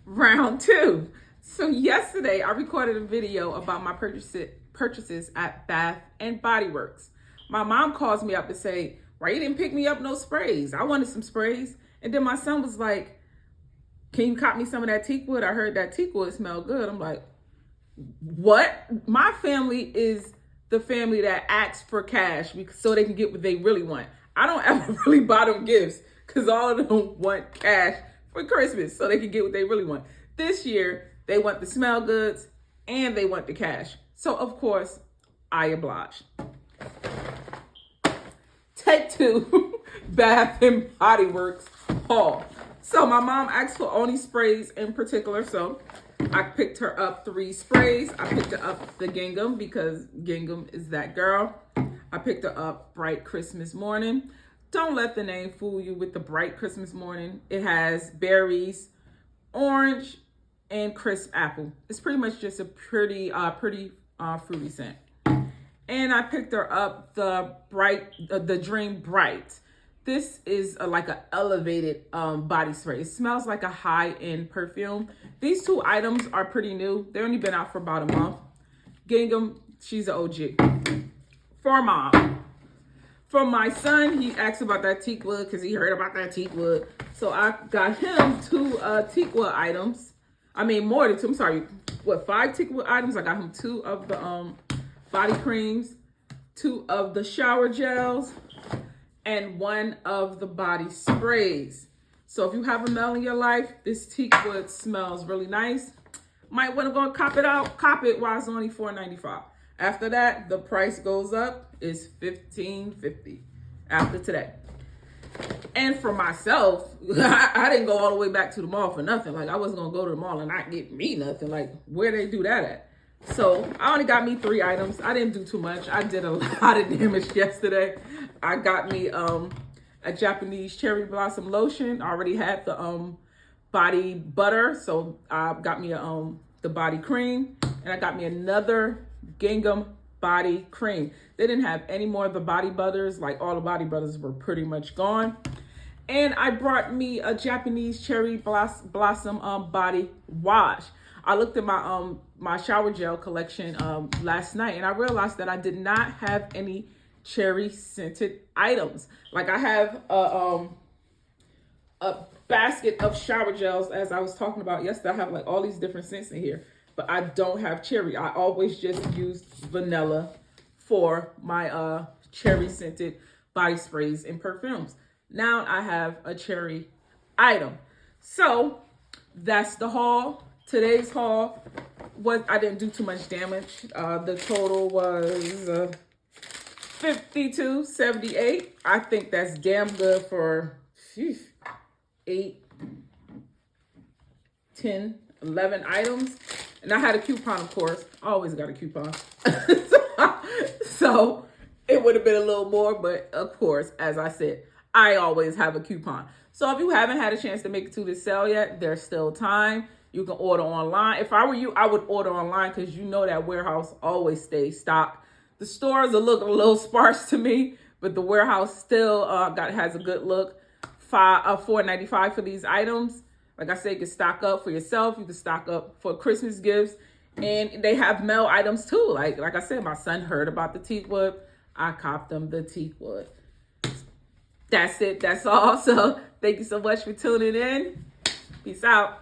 Round two. So yesterday I recorded a video about my purchases at Bath and Bodyworks. My mom calls me up and say, "Why you didn't pick me up no sprays? I wanted some sprays." And then my son was like, "Can you cop me some of that teak wood? I heard that teak wood smelled good." I'm like, what? My family is the family that asks for cash so they can get what they really want. I don't ever really buy them gifts because all of them want cash for Christmas so they can get what they really want. This year, they want the smell goods and they want the cash. So, of course, I obliged. Take two, Bath and Body Works haul. So my mom asked for only sprays in particular, so I picked her up 3 sprays. I picked her up the gingham because gingham is that girl. I picked her up Bright Christmas Morning. Don't let the name fool you with the Bright Christmas Morning. It has berries, orange, and crisp apple. It's pretty much just a pretty fruity scent. And I picked her up the Dream Bright. This is like an elevated body spray. It smells like a high-end perfume. These 2 items are pretty new. They've only been out for about a month. Gingham, she's an OG. For Mom. For my son, he asked about that teak wood because he heard about that teak wood. So I got him 2 teak wood items. I mean, more than 2. I'm sorry. 5 teak wood items? I got him 2 of the body creams, 2 of the shower gels, and 1 of the body sprays. So if you have a male in your life, this teak wood smells really nice. Might want to go cop it while it's only $4.95. After that, the price goes up. It's $15.50 after today. And for myself, I didn't go all the way back to the mall for nothing. Like, I wasn't going to go to the mall and not get me nothing. Like, where they do that at? So I only got me 3 items. I didn't do too much. I did a lot of damage yesterday. I got me a Japanese cherry blossom lotion. I already had the body butter, so I got me the body cream, and I got me another gingham body cream. They didn't have any more of the body butters. Like, all the body butters were pretty much gone. And I brought me a Japanese cherry blossom body wash. I looked at my shower gel collection last night, and I realized that I did not have any cherry scented items. Like, I have a basket of shower gels, as I was talking about yesterday. I have like all these different scents in here, but I don't have cherry. I always just use vanilla for my cherry scented body sprays and perfumes. Now I have a cherry item. So that's the haul. Today's haul was, I didn't do too much damage. The total was $52.78. I think that's damn good for 8, 10, 11 items. And I had a coupon, of course. I always got a coupon. So it would have been a little more, but of course, as I said, I always have a coupon. So if you haven't had a chance to make it to this sale yet, there's still time. You can order online. If I were you, I would order online because you know that warehouse always stays stocked. The stores will look a little sparse to me, but the warehouse still has a good look. $4.95 for these items. Like I said, you can stock up for yourself. You can stock up for Christmas gifts. And they have male items too. Like I said, my son heard about the teak wood. I copped them the teak wood. That's it. That's all. So thank you so much for tuning in. Peace out.